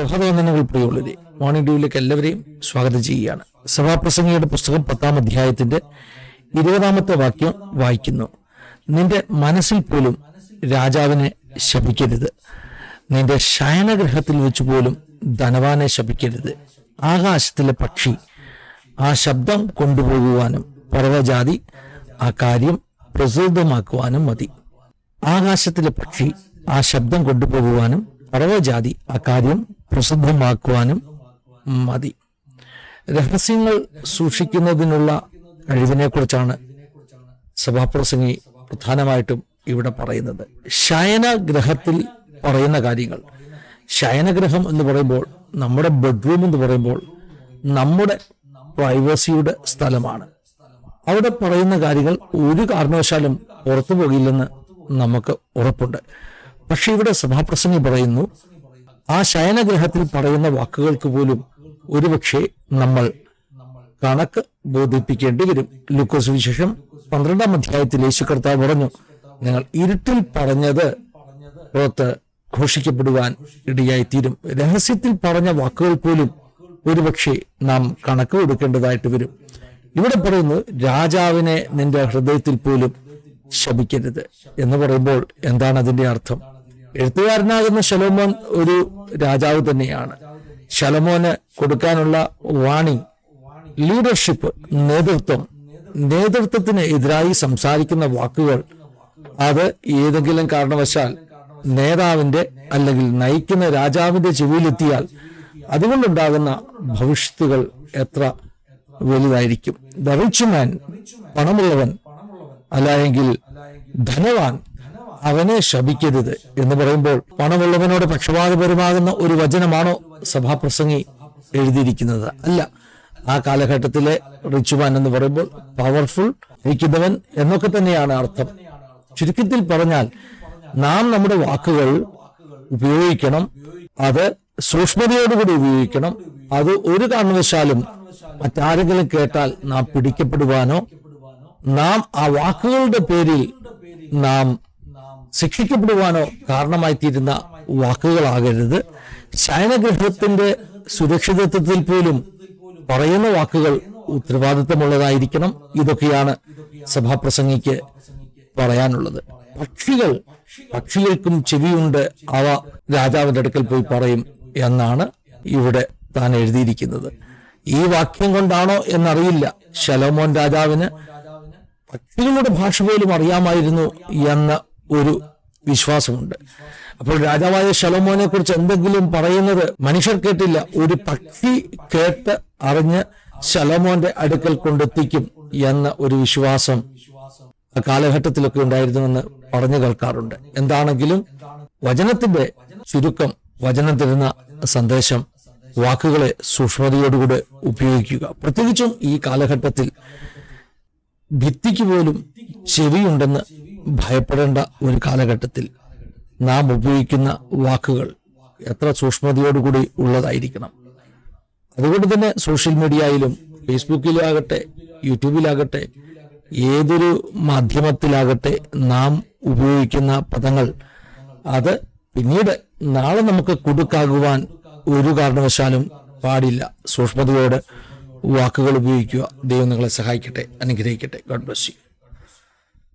പ്രഭാതവന്ദനങ്ങൾ പ്രിയമുള്ളവരെ, മോർണിംഗ് ഡ്യൂവിലേക്ക് എല്ലാവരെയും സ്വാഗതം ചെയ്യുകയാണ്. സഭാപ്രസംഗിയുടെ പുസ്തകം 10-ാം അധ്യായത്തിന്റെ 20-ാമത്തെ വാക്യം വായിക്കുന്നു. നിന്റെ മനസ്സിൽ പോലും രാജാവിനെ ശപിക്കരുത്, നിന്റെ ശയനഗ്രഹത്തിൽ വെച്ച് പോലും ധനവാനെ ശപിക്കരുത്. ആകാശത്തിലെ പക്ഷി ആ ശബ്ദം കൊണ്ടുപോകുവാനും പർവ്വജാതി ആ കാര്യം പ്രസിദ്ധമാക്കുവാനും മതി. ആകാശത്തിലെ പക്ഷി ആ ശബ്ദം കൊണ്ടുപോകുവാനും പർവ്വജാതി ആ കാര്യം പ്രസിദ്ധമാക്കുവാനും മതി. രഹസ്യങ്ങൾ സൂക്ഷിക്കുന്നതിനുള്ള കഴിവിനെ കുറിച്ചാണ് സഭാപ്രസംഗി പ്രധാനമായിട്ടും ഇവിടെ പറയുന്നത്. ശയനഗ്രഹത്തിൽ പറയുന്ന കാര്യങ്ങൾ, ശയനഗ്രഹം എന്ന് പറയുമ്പോൾ നമ്മുടെ ബെഡ്റൂം എന്ന് പറയുമ്പോൾ നമ്മുടെ പ്രൈവസിയുടെ സ്ഥലമാണ്. അവിടെ പറയുന്ന കാര്യങ്ങൾ ഒരു കാരണവശാലും പുറത്തു പോകില്ലെന്ന് നമുക്ക് ഉറപ്പുണ്ട്. പക്ഷെ ഇവിടെ സഭാപ്രസംഗി പറയുന്നു, ആ ശയനഗ്രഹത്തിൽ പറയുന്ന വാക്കുകൾക്ക് പോലും ഒരുപക്ഷെ നമ്മൾ കണക്ക് ബോധിപ്പിക്കേണ്ടി വരും. ലൂക്കോസ് സുവിശേഷം 12-ാം അധ്യായത്തിൽ യേശു കർത്താവ് പറഞ്ഞു, നിങ്ങൾ ഇരുട്ടിൽ പറഞ്ഞത് പുറത്ത് ഘോഷിക്കപ്പെടുവാൻ ഇടയായിത്തീരും. രഹസ്യത്തിൽ പറഞ്ഞ വാക്കുകൾ പോലും ഒരുപക്ഷെ നാം കണക്ക് കൊടുക്കേണ്ടതായിട്ട് വരും. ഇവിടെ പറയുന്നു, രാജാവിനെ നിന്റെ ഹൃദയത്തിൽ പോലും ശപിക്കരുത് എന്ന് പറയുമ്പോൾ എന്താണ് അതിന്റെ അർത്ഥം? എഴുത്തുകാരനാകുന്ന ശലോമോൻ ഒരു രാജാവ് തന്നെയാണ്. ശലോമോന് കൊടുക്കാനുള്ള വാണി, ലീഡർഷിപ്പ്, നേതൃത്വത്തിന് എതിരായി സംസാരിക്കുന്ന വാക്കുകൾ, അത് ഏതെങ്കിലും കാരണവശാൽ നേതാവിന്റെ അല്ലെങ്കിൽ നയിക്കുന്ന രാജാവിന്റെ ചെവിയിലെത്തിയാൽ അതുകൊണ്ടുണ്ടാകുന്ന ഭവിഷ്യത്തുകൾ എത്ര വലുതായിരിക്കും. ദ റിച്ച് മാൻ, പണമുള്ളവൻ, അല്ലായെങ്കിൽ ധനവാൻ, അവനെ ശപിക്കരുത് എന്ന് പറയുമ്പോൾ പണമുള്ളവനോട് പക്ഷപാതപരമാകുന്ന ഒരു വചനമാണോ സഭാപ്രസംഗി എഴുതിയിരിക്കുന്നത്? അല്ല. ആ കാലഘട്ടത്തിലെ റിച്ച് മാൻ എന്ന് പറയുമ്പോൾ പവർഫുൾ, ഇരിക്കുന്നവൻ എന്നൊക്കെ തന്നെയാണ് അർത്ഥം. ചുരുക്കത്തിൽ പറഞ്ഞാൽ നാം നമ്മുടെ വാക്കുകൾ ഉപയോഗിക്കണം, അത് സൂക്ഷ്മതയോടുകൂടി ഉപയോഗിക്കണം. അത് ഒരു കാരണവശാലും മറ്റാരെങ്കിലും കേട്ടാൽ നാം പിടിക്കപ്പെടുവാനോ നാം ആ വാക്കുകളുടെ പേരിൽ നാം ശിക്ഷിക്കപ്പെടുവാനോ കാരണമായി തീരുന്ന വാക്കുകളാകരുത്. ശയനഗ്രഹത്തിന്റെ സുരക്ഷിതത്വത്തിൽ പോലും പറയുന്ന വാക്കുകൾ ഉത്തരവാദിത്തമുള്ളതായിരിക്കണം. ഇതൊക്കെയാണ് സഭാപ്രസംഗിക്ക് പറയാനുള്ളത്. പക്ഷികൾക്കും ചെവിയുണ്ട്, അവ രാജാവിന്റെ അടുക്കൽ പോയി പറയും എന്നാണ് ഇവിടെ താൻ എഴുതിയിരിക്കുന്നത്. ഈ വാക്യം കൊണ്ടാണോ എന്നറിയില്ല, ശലോമോൻ രാജാവിന് പക്ഷികളുടെ ഭാഷ പോലും അറിയാമായിരുന്നു എന്ന ഒരു വിശ്വാസമുണ്ട്. അപ്പോൾ രാജാവായ ശലോമോനെ കുറിച്ച് എന്തെങ്കിലും പറയുന്നത് മനുഷ്യർ കേട്ടില്ല, ഒരു പക്ഷി കേട്ട് അറിഞ്ഞ് ശലോമോന്റെ അടുക്കൽ കൊണ്ടെത്തിക്കും എന്ന ഒരു വിശ്വാസം ആ കാലഘട്ടത്തിലൊക്കെ ഉണ്ടായിരുന്നുവെന്ന് പറഞ്ഞു കേൾക്കാറുണ്ട്. എന്താണെങ്കിലും വചനത്തിന്റെ ചുരുക്കം, വചനം തരുന്ന സന്ദേശം, വാക്കുകളെ സൂക്ഷ്മതയോടുകൂടെ ഉപയോഗിക്കുക. പ്രത്യേകിച്ചും ഈ കാലഘട്ടത്തിൽ ഭിത്തിക്ക് പോലും ചെവിയുണ്ടെന്ന് ഭയപ്പെടേണ്ട ഒരു കാലഘട്ടത്തിൽ നാം ഉപയോഗിക്കുന്ന വാക്കുകൾ എത്ര സൂക്ഷ്മതയോടുകൂടി ഉള്ളതായിരിക്കണം. അതുകൊണ്ട് തന്നെ സോഷ്യൽ മീഡിയയിലും ഫേസ്ബുക്കിലാകട്ടെ യൂട്യൂബിലാകട്ടെ ഏതൊരു മാധ്യമത്തിലാകട്ടെ നാം ഉപയോഗിക്കുന്ന പദങ്ങൾ അത് പിന്നീട് നാളെ നമുക്ക് കുടുക്കാകുവാൻ ഒരു കാരണവശാലും പാടില്ല. സൂക്ഷ്മതയോടെ വാക്കുകൾ ഉപയോഗിക്കുക. ദൈവം നിങ്ങളെ സഹായിക്കട്ടെ, അനുഗ്രഹിക്കട്ടെ. God bless you.